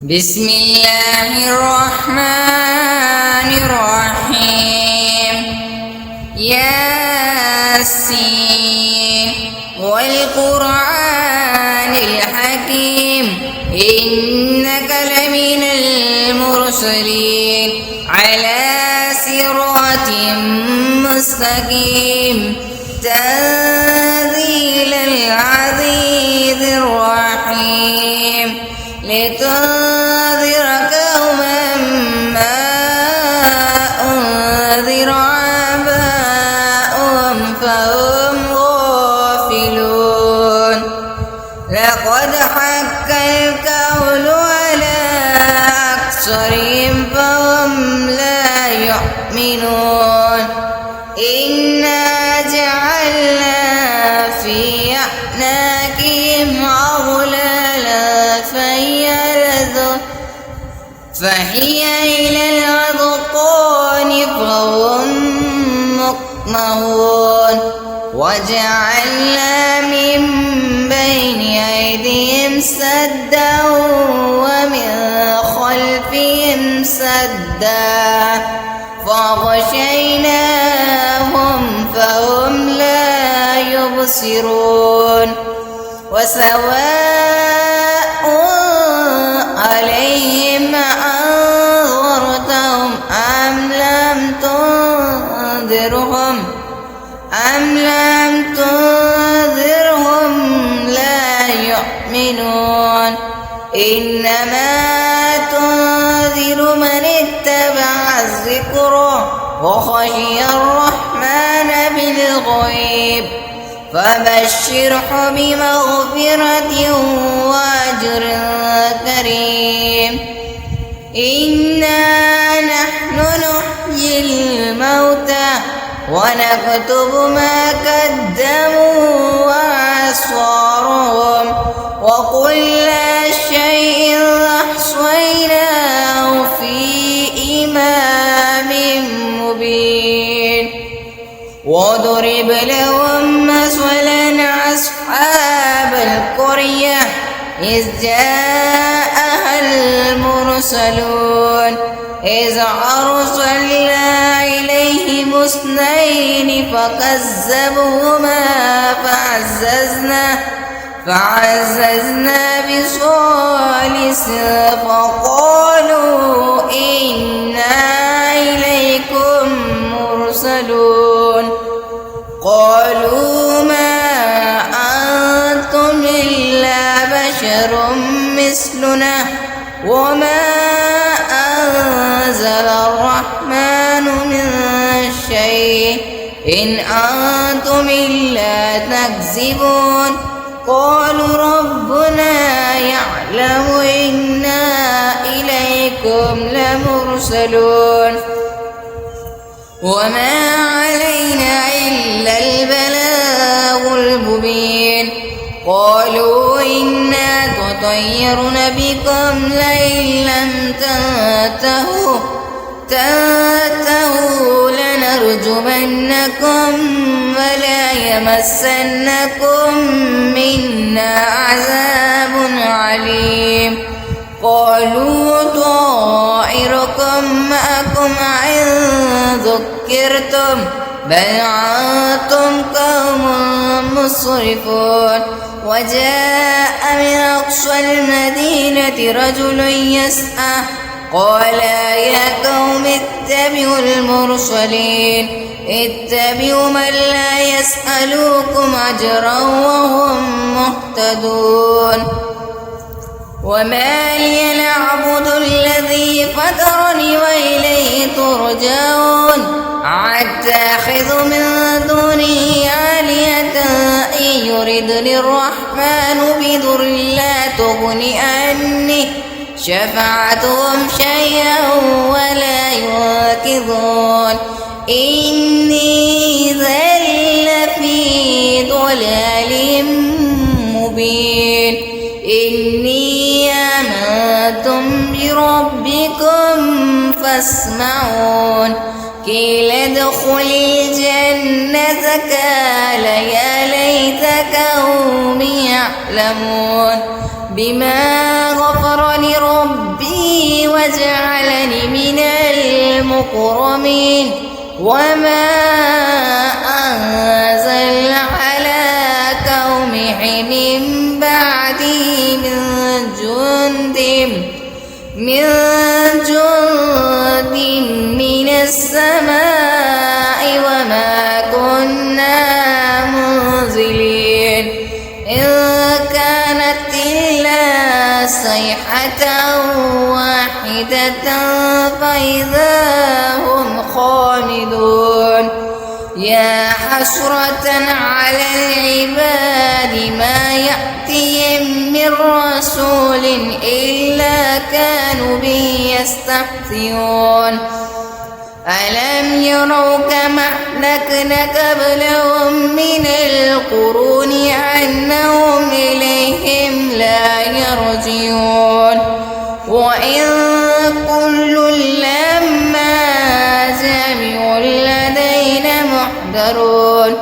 بسم الله الرحمن الرحيم. ياسين والقرآن الحكيم إنك لمن المرسلين على صراط مستقيم تنزيل العزيز الرحيم لتنذر قوما ما أنذر آباؤهم فهم غافلون. لقد حق القول على أكثرهم فهم لا يؤمنون. إنا جعلنا في أعناقهم أغلالا فهي إلى الأذقان فهم مقمحون. وجعلنا من بين أيديهم سدا ومن خلفهم سدا فغشيناهم فهم لا يبصرون. وسواء عليهم أنذرتهم أم لم تنذرهم لا يؤمنون. إنما تنذر من اتبع الذكر وخشي الرحمن بالغيب فبشره بمغفرة وأجر كريم. إنا نحن نحيي الموتى ونكتب ما قدموا وآثارهم وكل شيء أحصيناه في إمام مبين. واضرب لهم مثلا أصحاب القرية إذ جاءها المرسلون إذ أرسلنا إليهم اثنين فكذبوهما فعززنا بثالث فقالوا إنا إليكم مرسلون. قالوا ما أنتم إلا بشر مثلنا وما أنزل الرحمن من شيء إن أنتم إلا تكذبون. قالوا ربنا يعلم إنا إليكم لمرسلون وما علينا إلا البلاغ المبين. قالوا إنا تطيرنا بكم لئن لم تنتهوا لنرجمنكم ولا يمسنكم منا عذاب عليم. قالوا طائركم معكم إن ذكرتم بل أنتم قوم مسرفون. وجاء من أقصى المدينة رجل يسعى قال يا قوم اتبعوا المرسلين اتبعوا من لا يسألوكم أجرا وهم مهتدون. وما لي نعبد الذي فطرني وإليه ترجعون. أتخذ من دونه آلهة إن يردني الرحمن بضر لا تغن عني شفاعتهم شيئا ولا ينقذون. إني إذا لفي ضلال مبين. إني آمنتم بربكم فاسمعون. قيل ادخل الجنة قال يا ليت قومي يعلمون بما غفر لربي وجعلني من المكرمين وما أنزل على قومه من بعده من جند من السماء وما كنا منزلين إن كانت إلا صيحة واحدة فإذا هم خامدون يا حسرة على العباد ما يأتيهم من رسول إلا كانوا به يستهزئون ألم يروا كما أهلكنا قبلهم من القرون أنهم إليهم لا يرجعون وإن كل لما جميع لدينا محضرون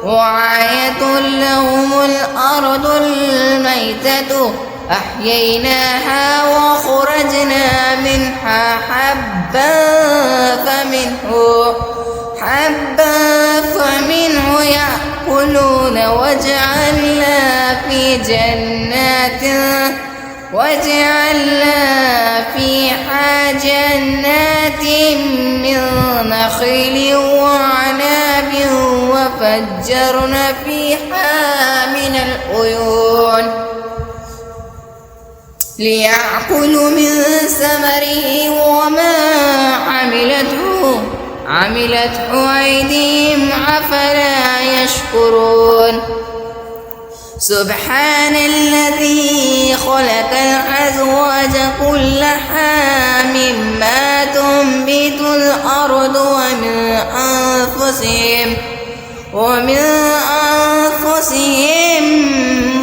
وآية لهم الأرض الميتة أحييناها وخرجنا منها حبا فمنه يأكلون وجعلنا فيها جنات من نخيل وعناب وفجرنا فيها من العيون ليأكلوا من ثمره وما عملته أيديهم أفلا يشكرون سبحان الذي خلق الأزواج كلها مما تنبت الأرض ومن أنفسهم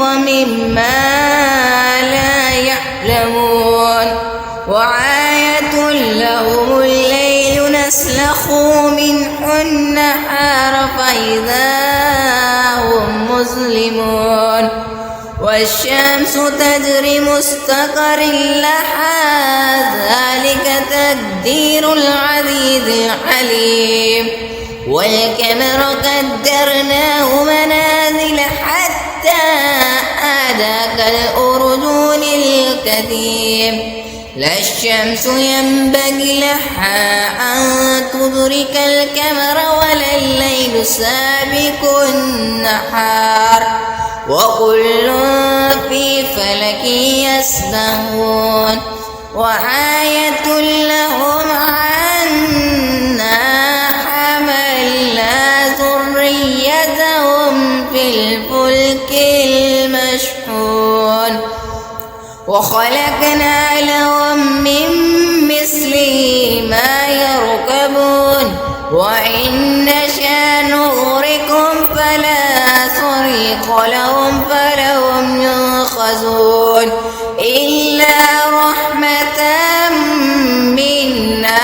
ومما لا يعلمون وآية لهم الليل نسلخ منه النهار فإذا هم مظلمون والشمس تجري مستقر لها ذلك تقدير العزيز العليم والقمر قدرناه منازل حتى عاد كالأرجون القديم لا الشمس ينبغي لها أن تدرك القمر ولا الليل سابق النهار وكل في فلك يسبحون وآية لهم أنا حملنا ذريتهم في الفلك المشحون وخلقنا لهم من مثله ما يركبون وإن نشأ نغرقهم فلا صريخ لهم فلهم ينقذون إلا رحمة منا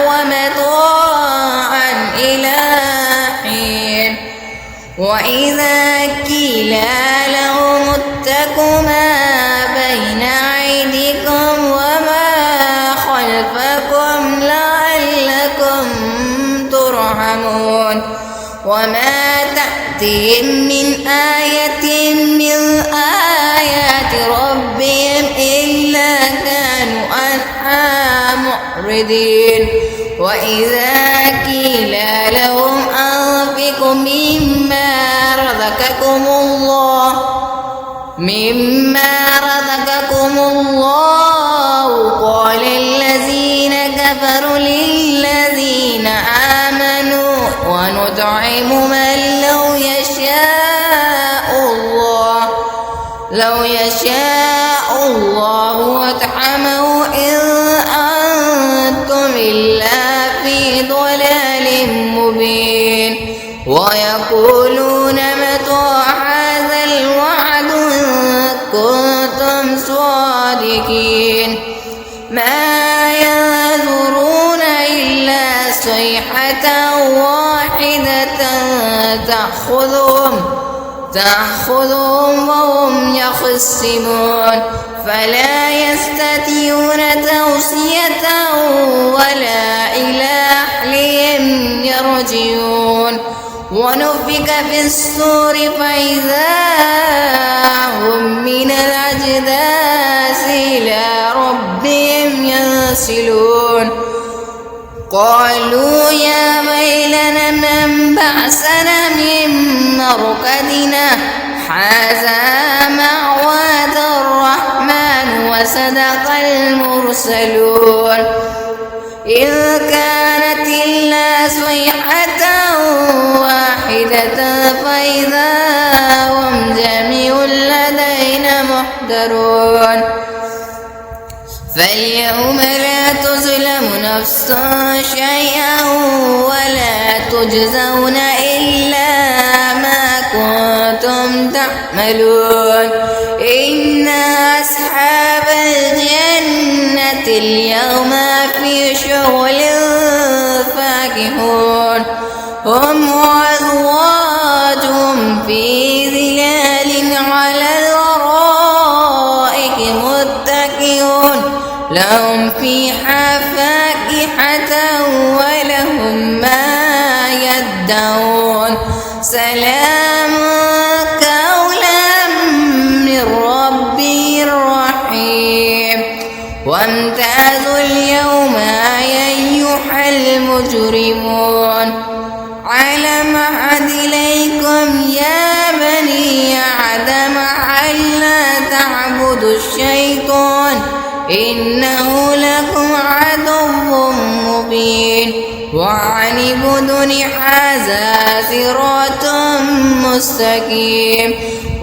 ومتاعا إلى حين وإذا قيل لهم اتقوا ما بين أيديكم وما خلفكم لعلكم ترحمون وما تأتيهم من آية من آيات ربهم إلا كانوا عنها معرضين وإذا قيل لهم أنفقوا مما رزقكم الله قال الذين كفروا للذين آمنوا ونطعم من لو يشاء الله وطعمه إن أنتم إلا في ضلال مبين ويقولون متى هذا الوعد إن كنتم صادقين ما ينظرون إلا صيحة واحدة تأخذهم وهم يخصمون فلا يستطيعون توصية ونفخ في الصور فإذا هم من الأجداث إلى ربهم ينسلون قالوا يا ويلنا من بعثنا من مرقدنا هذا ما وعد الرحمن وصدق المرسلون إذ كانت إلا صيحة واحدة فإذا هم جميع لدينا محضرون فاليوم لا تظلم نفس شيئا ولا تجزون إلا ما كنتم تعملون إن أصحاب الجنة اليوم في شغل فاكهون هم وأزواجهم في ظلال على الأرائك متكئون لهم فيها فاكهة ولهم ما يدعون سلام قولا من ربي الرحيم وامتازوا اليوم أيها المجرمون علم أعهد إليكم يا بني آدم ألا تعبدوا الشيطان إنه لكم عدو مبين وأن اعبدوني هذا صراط مستقيم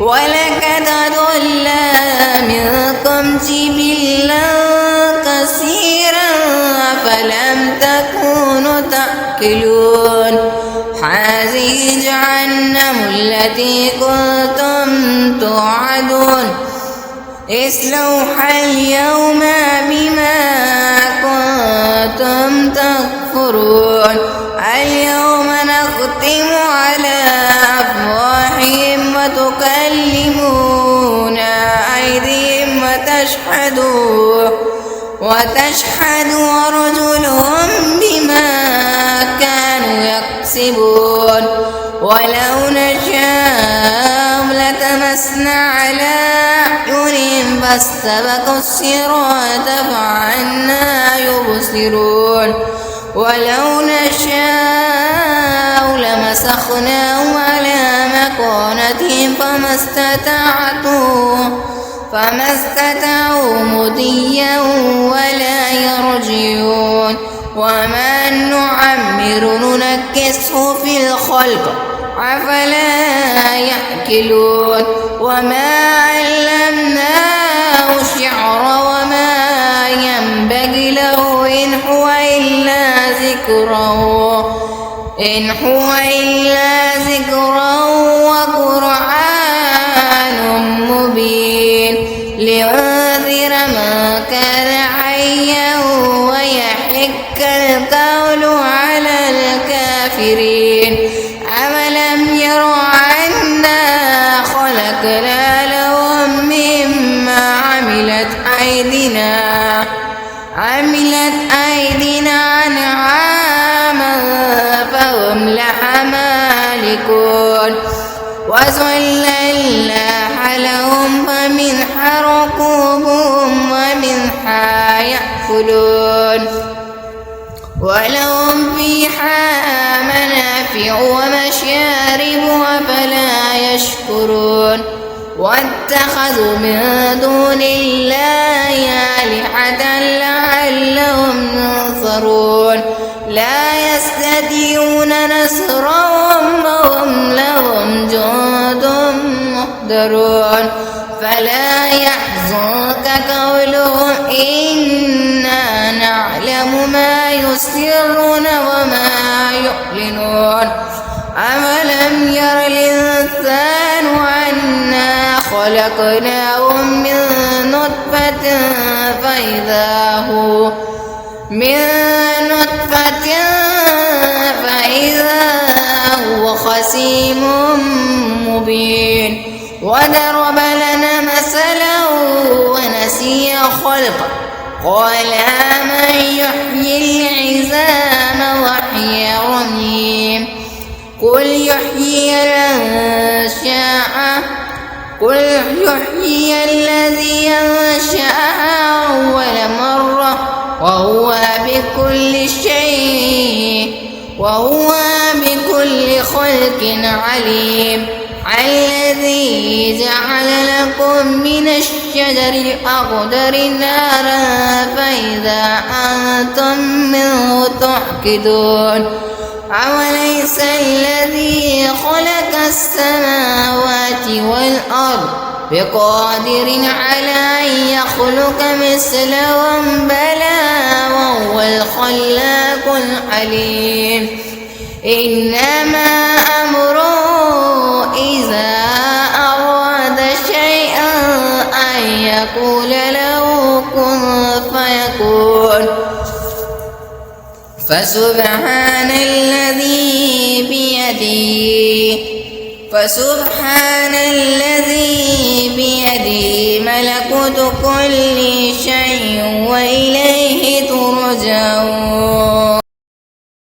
ولقد أضل منكم جبلا كثيرا أفلم تكونوا تأكلون هذه جهنم التي كنتم توعدون اصلوها اليوم بما كنتم تكفرون اليوم نختم على أفواههم وتكلمنا أيديهم وتشهد أرجلهم بما كانوا يكسبون ولو نشاء لتمسنا على أعينهم فاستبقوا الصراط فعنا يبصرون ولو نشاء لمسخناهم على مكانتهم فما استطاعوا مضيا ولا يرجعون وما نعمر ننكسه في الخلق أفلا يأكلون وما علمناه الشعر وما ينبغي له إن هو إلا ذكرى وقرآن مبين لينذر من كان حيا ويحق القول على الكافرين أولم يروا أنا خلقنا لهم مما عملت أيدينا أنعاما فهم لها مالكون وذللناها لهم فمنها ركوبهم ومنها يأكلون ولهم فيها منافع ومشارب أفلا يشكرون واتخذوا من دون الله آلهة لعلهم ينصرون لا يستطيعون نصرهم وهم لهم جند محضرون فلا يحزنك قولهم إنا نعلم ما يسرون وما يعلنون أولم ير الإنسان أنا خلقناه من نطفة فإذا هو خصيم مبين وضرب لنا مثلا ونسي خلقه قال من يحيي العظام وهي رميم قل يحيي الذي أنشأها أول مرة وهو بكل خلق عليم. الذي جعل لكم من الشجر الأخضر نارا فإذا أنتم منه توقدون. أوليس الذي خلق السماوات والأرض بقادر على أن يخلق مثلهم بلى وهو الخلاق العليم. إنما أمره إذا أراد شيئا أن يقول له كن فيكون. فسبحان الذي بيده ملكوت كل